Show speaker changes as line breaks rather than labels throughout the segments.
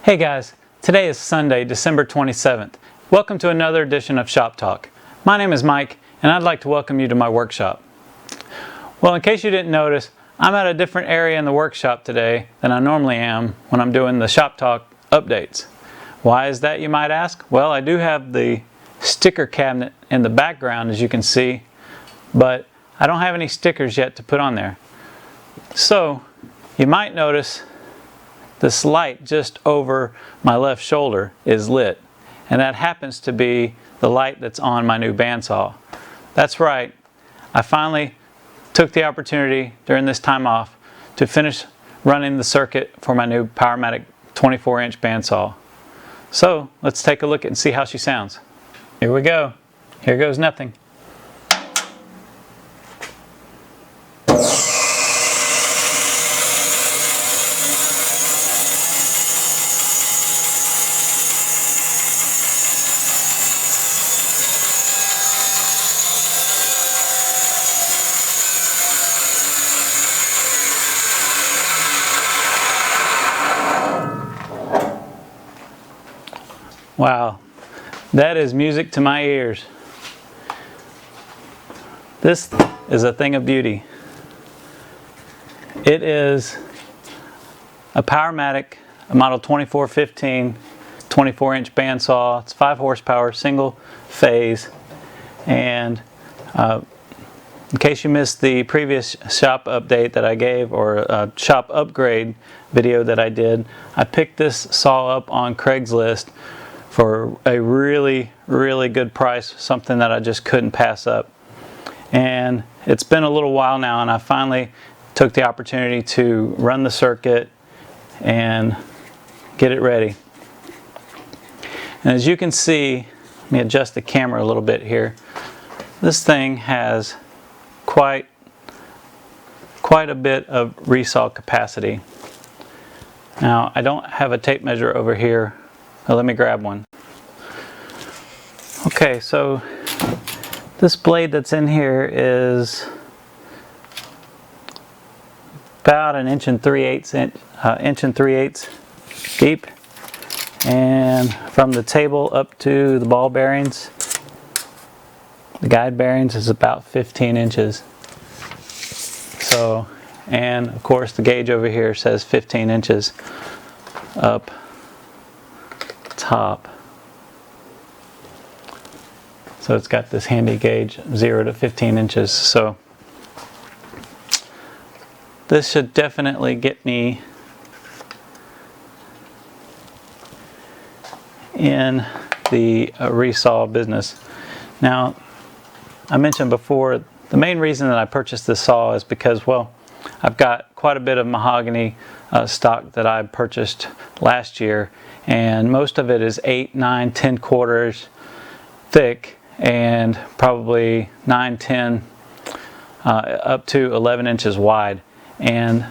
Hey guys, today is Sunday, December 27th. Welcome to another edition of Shop Talk. My name is Mike and I'd like to welcome you to my workshop. Well, in case you didn't notice, I'm at a different area in the workshop today than I normally am when I'm doing the Shop Talk updates. Why is that, you might ask? Well, I do have the sticker cabinet in the background, as you can see, but I don't have any stickers yet to put on there. So you might notice this light just over my left shoulder is lit, and that happens to be the light that's on my new bandsaw. That's right, I finally took the opportunity during this time off to finish running the circuit for my new Powermatic 24-inch bandsaw. So let's take a look and see how she sounds. Here we go. Here goes nothing. Wow, that is music to my ears. This is a thing of beauty. It is a Powermatic, a model 2415, 24-inch bandsaw. It's 5 horsepower, single phase. And in case you missed the previous shop update that I gave, or shop upgrade video that I did, I picked this saw up on Craigslist for a really good price, something that I just couldn't pass up. And it's been a little while now, and I finally took the opportunity to run the circuit and get it ready. And as you can see, let me adjust the camera a little bit here. This thing has quite a bit of resaw capacity. Now, I don't have a tape measure over here. Let me grab one. Okay, so this blade that's in here is about an inch and 3/8 deep, and from the table up to the ball bearings, the guide bearings, is about 15 inches. So, and of course the gauge over here says 15 inches up top. So it's got this handy gauge, 0 to 15 inches. So this should definitely get me in the resaw business. Now, I mentioned before, the main reason that I purchased this saw is because, well, I've got quite a bit of mahogany stock that I purchased last year, and most of it is 8, 9, 10 quarters thick, and probably 9, 10 up to 11 inches wide. And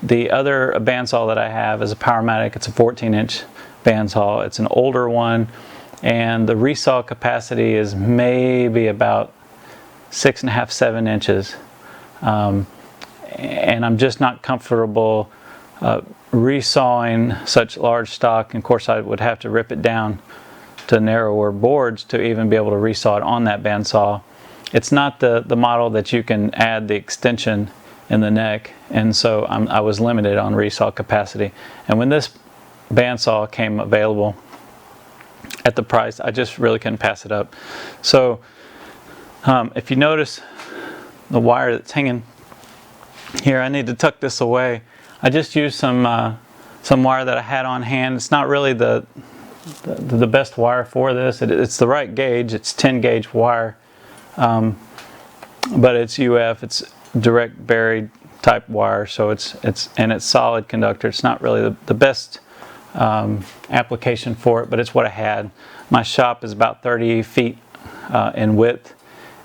the other bandsaw that I have is a Powermatic. It's a 14-inch bandsaw. It's an older one, and the resaw capacity is maybe about 6.5, 7 inches. And I'm just not comfortable resawing such large stock. And of course, I would have to rip it down to narrower boards to even be able to resaw it on that bandsaw. It's not the model that you can add the extension in the neck, and so I was limited on resaw capacity. And when this bandsaw came available at the price, I just really couldn't pass it up. So if you notice the wire that's hanging here, I need to tuck this away. I just used some wire that I had on hand. It's not really the best wire for this. It's the right gauge. It's 10 gauge wire, but it's UF. It's direct buried type wire, so it's solid conductor. It's not really the best application for it, but it's what I had. My shop is about 30 feet in width,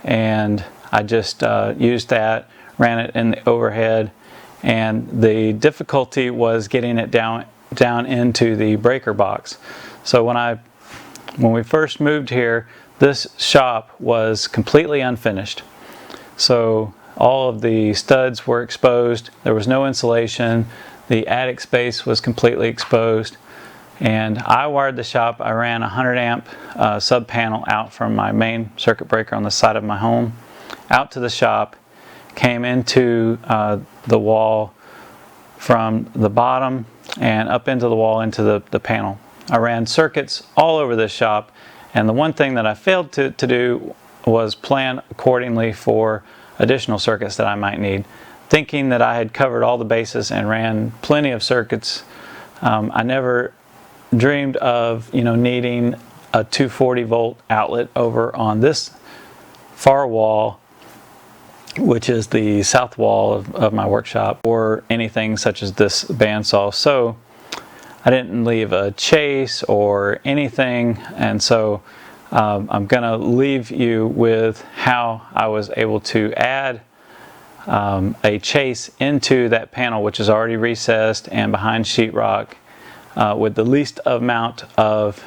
and I just used that, ran it in the overhead, and the difficulty was getting it down into the breaker box. So when we first moved here, this shop was completely unfinished. So all of the studs were exposed. There was no insulation. The attic space was completely exposed. And I wired the shop. I ran a 100 amp sub panel out from my main circuit breaker on the side of my home, out to the shop, came into the wall from the bottom and up into the wall into the panel. I ran circuits all over this shop, and the one thing that I failed to do was plan accordingly for additional circuits that I might need. Thinking that I had covered all the bases and ran plenty of circuits, I never dreamed of needing a 240 volt outlet over on this far wall, which is the south wall of my workshop, or anything such as this bandsaw. So I didn't leave a chase or anything, and so I'm gonna leave you with how I was able to add a chase into that panel, which is already recessed and behind sheetrock, with the least amount of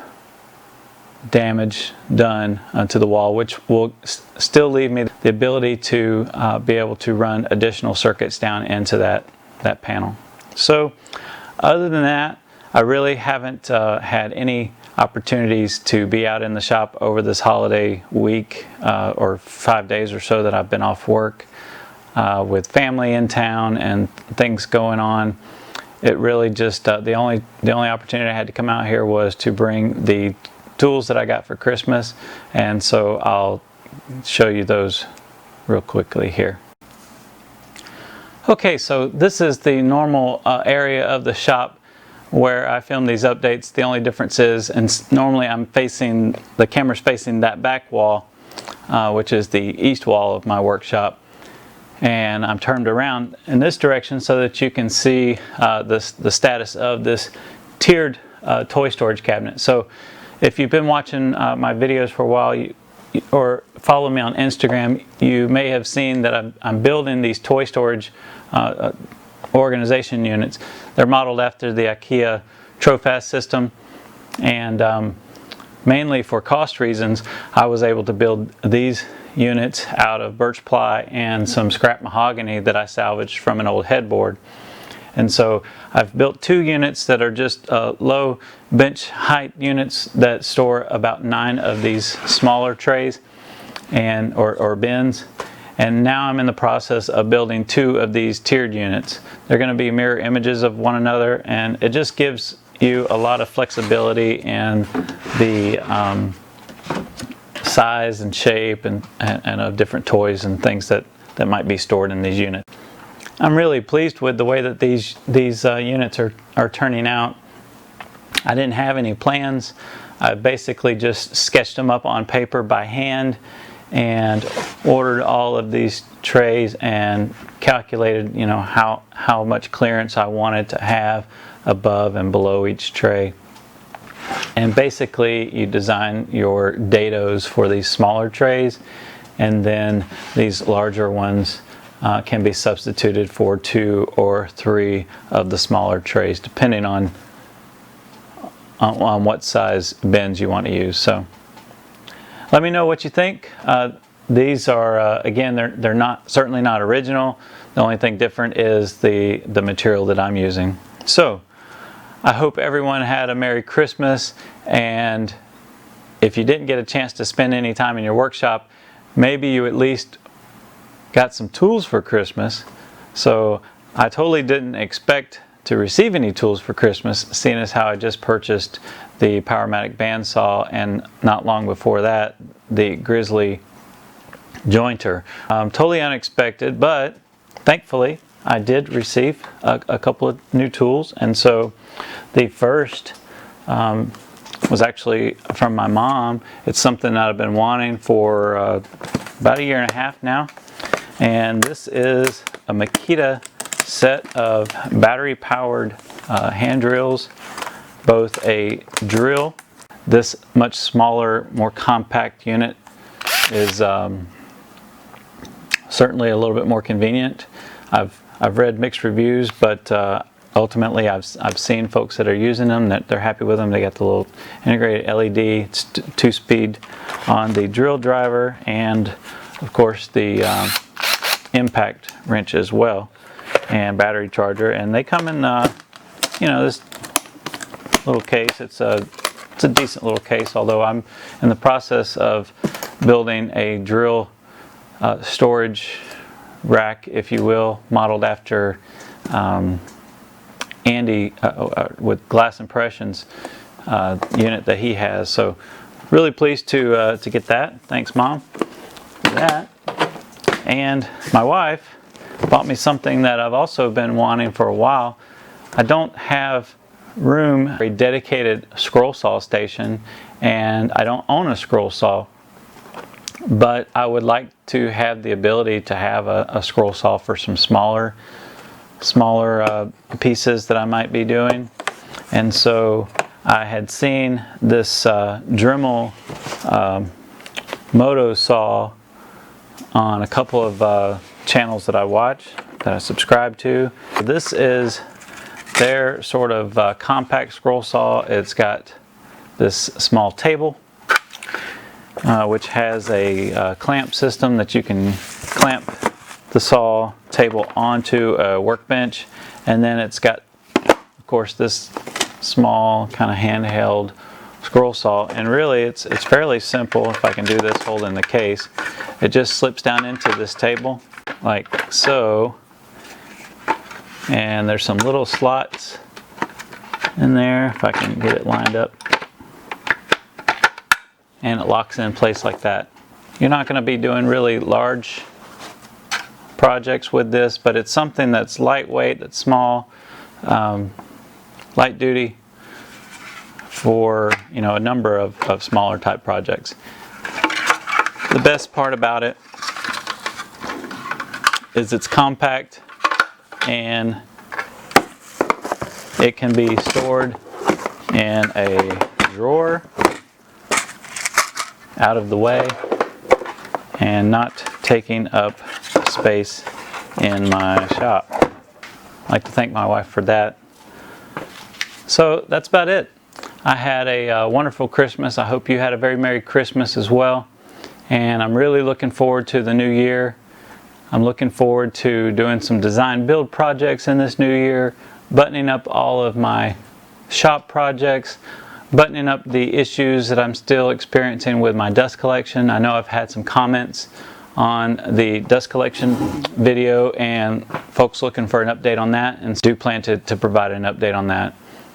damage done to the wall, which will still leave me the ability to be able to run additional circuits down into that panel. So other than that, I really haven't had any opportunities to be out in the shop over this holiday week, or 5 days or so that I've been off work, with family in town and things going on. It really just the only opportunity I had to come out here was to bring the tools that I got for Christmas, and so I'll show you those real quickly here. Okay, so this is the normal area of the shop where I film these updates. The only difference is, and normally the camera's facing that back wall, which is the east wall of my workshop, and I'm turned around in this direction so that you can see the status of this tiered toy storage cabinet. So if you've been watching my videos for a while, or follow me on Instagram, you may have seen that I'm building these toy storage organization units. They're modeled after the IKEA Trofast system, and mainly for cost reasons, I was able to build these units out of birch ply and some scrap mahogany that I salvaged from an old headboard. And so I've built 2 units that are just low bench height units that store about 9 of these smaller trays or bins. And now I'm in the process of building 2 of these tiered units. They're going to be mirror images of one another, and it just gives you a lot of flexibility in the size and shape and of different toys and things that might be stored in these units. I'm really pleased with the way that these units are turning out. I didn't have any plans. I basically just sketched them up on paper by hand and ordered all of these trays and calculated how much clearance I wanted to have above and below each tray. And basically you design your dados for these smaller trays, and then these larger ones can be substituted for 2 or 3 of the smaller trays, depending on what size bins you want to use. So let me know what you think. These are again, they're certainly not original. The only thing different is the material that I'm using. So I hope everyone had a Merry Christmas, and if you didn't get a chance to spend any time in your workshop, maybe you at least got some tools for Christmas. So I totally didn't expect to receive any tools for Christmas, seeing as how I just purchased the Powermatic bandsaw, and not long before that the Grizzly jointer. Totally unexpected, but thankfully I did receive a couple of new tools. And so the first was actually from my mom. It's something that I've been wanting for about 1.5 years now, and this is a Makita set of battery powered hand drills, both a drill. This much smaller, more compact unit is certainly a little bit more convenient. I've read mixed reviews, but ultimately I've seen folks that are using them that they're happy with them. They got the little integrated LED, it's 2-speed on the drill driver, and of course the impact wrench as well, and battery charger. And they come in this little case. It's a decent little case, although I'm in the process of building a drill storage rack, if you will, modeled after Andy with Glass Impressions unit that he has. So really pleased to get that. Thanks, Mom, for that. And my wife bought me something that I've also been wanting for a while. I don't have room for a dedicated scroll saw station, and I don't own a scroll saw, but I would like to have the ability to have a scroll saw for some smaller pieces that I might be doing. And so I had seen this Dremel Moto saw on a couple of channels that I watch, that I subscribe to. This is their sort of compact scroll saw. It's got this small table which has a clamp system that you can clamp the saw table onto a workbench, and then it's got, of course, this small kind of handheld scroll saw. And really it's fairly simple. If I can do this holding the case, it just slips down into this table like so, and there's some little slots in there if I can get it lined up, and it locks in place like that. You're not going to be doing really large projects with this, but it's something that's lightweight, that's small, light duty for, you know, a number of smaller type projects. The best part about it is it's compact, and it can be stored in a drawer out of the way and not taking up space in my shop. I'd like to thank my wife for that. So that's about it. I had a wonderful Christmas. I hope you had a very Merry Christmas as well. And I'm really looking forward to the new year. I'm looking forward to doing some design build projects in this new year, buttoning up all of my shop projects, buttoning up the issues that I'm still experiencing with my dust collection. I know I've had some comments on the dust collection video, and folks looking for an update on that, and do plan to provide an update on that.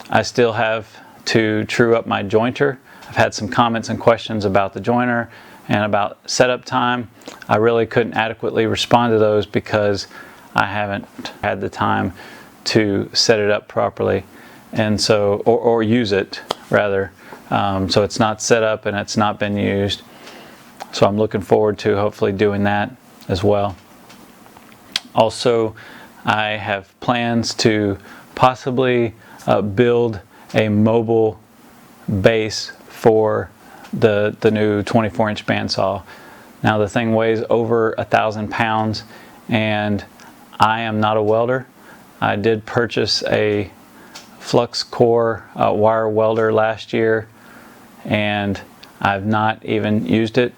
I still have to true up my jointer. I've had some comments and questions about the jointer and about setup time. I really couldn't adequately respond to those because I haven't had the time to set it up properly, and so or use it rather. So it's not set up and it's not been used. So I'm looking forward to hopefully doing that as well. Also, I have plans to possibly build a mobile base for the new 24-inch bandsaw. Now the thing weighs over 1,000 pounds, and I am not a welder. I did purchase a flux core wire welder last year, and I've not even used it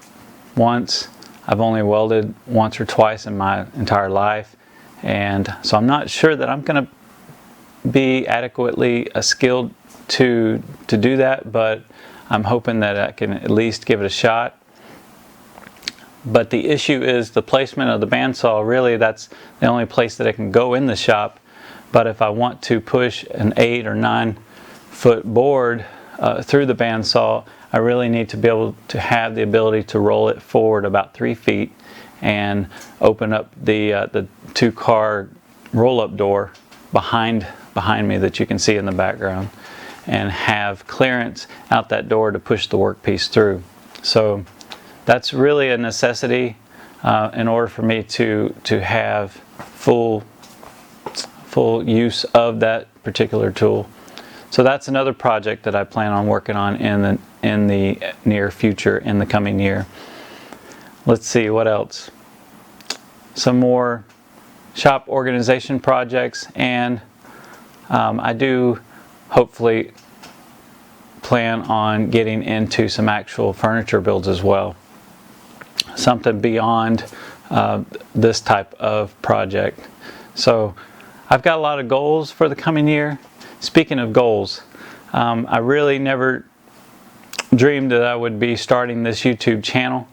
once. I've only welded once or twice in my entire life, and so I'm not sure that I'm going to be adequately skilled to do that, but I'm hoping that I can at least give it a shot. But the issue is the placement of the bandsaw. Really, that's the only place that it can go in the shop. But if I want to push an 8 or 9 foot board through the bandsaw, I really need to be able to have the ability to roll it forward about 3 feet and open up the 2-car roll-up door behind me that you can see in the background, and have clearance out that door to push the workpiece through. So that's really a necessity in order for me to have full use of that particular tool. So that's another project that I plan on working on in the near future, in the coming year. Let's see what else. Some more shop organization projects, and I do hopefully plan on getting into some actual furniture builds as well. Something beyond this type of project. So I've got a lot of goals for the coming year. Speaking of goals, I really never dreamed that I would be starting this YouTube channel,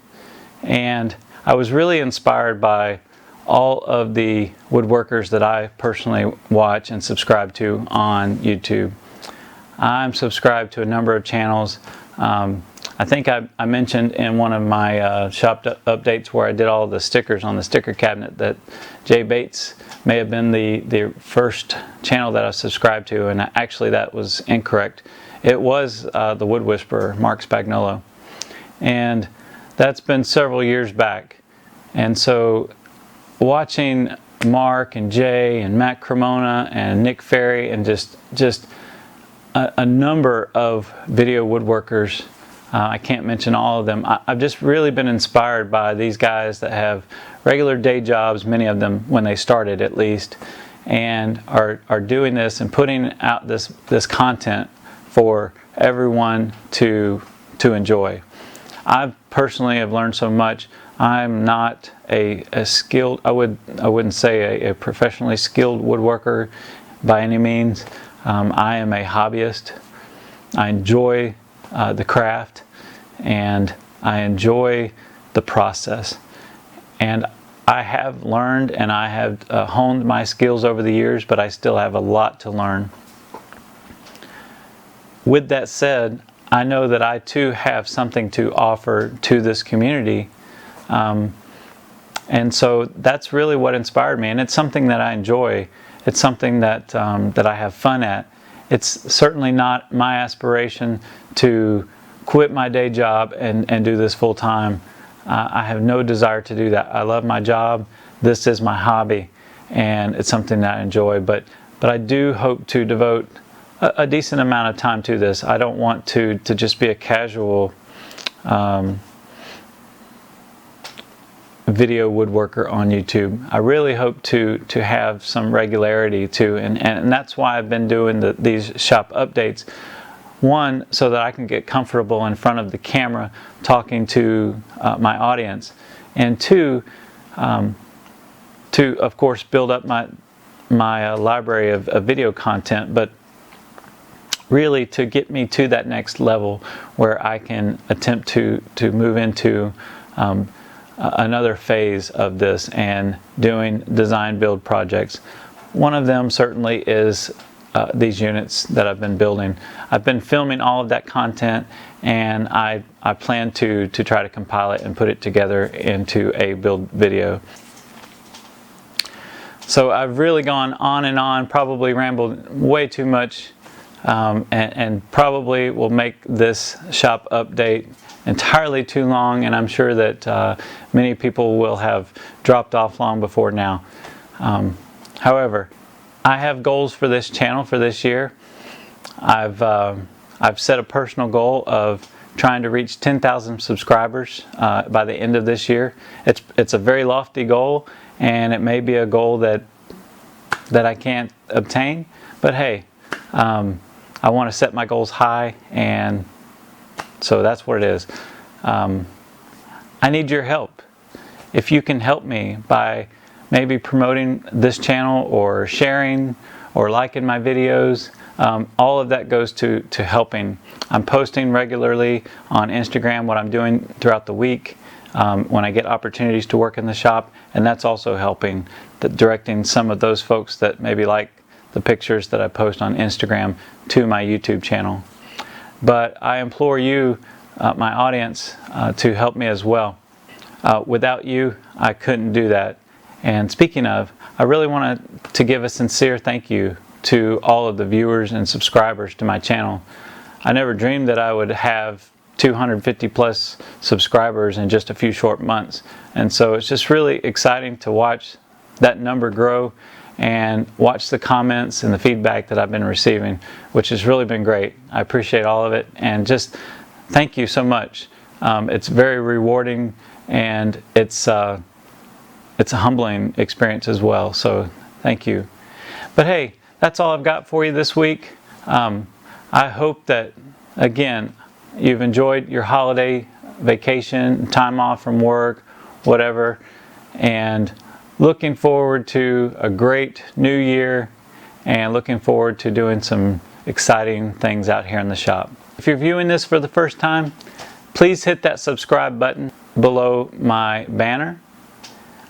and I was really inspired by all of the woodworkers that I personally watch and subscribe to on YouTube. I'm subscribed to a number of channels. I think I mentioned in one of my shop updates where I did all the stickers on the sticker cabinet that Jay Bates may have been the first channel that I subscribed to, and actually that was incorrect. It was the Wood Whisperer, Mark Spagnolo, and that's been several years back. And so watching Mark and Jay and Matt Cremona and Nick Ferry and just a number of video woodworkers, I can't mention all of them. I've just really been inspired by these guys that have regular day jobs, many of them when they started at least, and are doing this and putting out this content for everyone to enjoy. I personally have learned so much. I'm not a skilled, I wouldn't say a professionally skilled woodworker by any means. I am a hobbyist. I enjoy the craft, and I enjoy the process. And I have learned and I have honed my skills over the years, but I still have a lot to learn. With that said, I know that I too have something to offer to this community. And so that's really what inspired me, and it's something that I enjoy. It's something that I have fun at. It's certainly not my aspiration to quit my day job and do this full time. I have no desire to do that. I love my job. This is my hobby, and it's something that I enjoy. But I do hope to devote a decent amount of time to this. I don't want to just be a casual video woodworker on YouTube. I really hope to have some regularity too, and that's why I've been doing these shop updates. One, so that I can get comfortable in front of the camera talking to my audience, and two, to of course build up my library of video content, but really to get me to that next level where I can attempt to move into another phase of this and doing design build projects. One of them certainly is these units that I've been building. I've been filming all of that content, and I plan to try to compile it and put it together into a build video. So I've really gone on and on, probably rambled way too much, and probably will make this shop update entirely too long, and I'm sure that many people will have dropped off long before now. However, I have goals for this channel for this year. I've set a personal goal of trying to reach 10,000 subscribers by the end of this year. It's a very lofty goal, and it may be a goal that I can't obtain, but hey, I want to set my goals high, and so that's what it is. I need your help. If you can help me by maybe promoting this channel or sharing or liking my videos, all of that goes to helping. I'm posting regularly on Instagram what I'm doing throughout the week when I get opportunities to work in the shop, and that's also helping, directing some of those folks that maybe like the pictures that I post on Instagram to my YouTube channel. But I implore you, my audience, to help me as well. Without you, I couldn't do that. And speaking of, I really want to give a sincere thank you to all of the viewers and subscribers to my channel. I never dreamed that I would have 250 plus subscribers in just a few short months. And so it's just really exciting to watch that number grow and watch the comments and the feedback that I've been receiving, which has really been great. I appreciate all of it, and just thank you so much. It's very rewarding, and it's a humbling experience as well, so thank you. But hey, that's all I've got for you this week. I hope that, again, you've enjoyed your holiday vacation, time off from work, whatever, and looking forward to a great new year, and looking forward to doing some exciting things out here in the shop. If you're viewing this for the first time, please hit that subscribe button below my banner.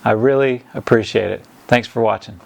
I really appreciate it. Thanks for watching.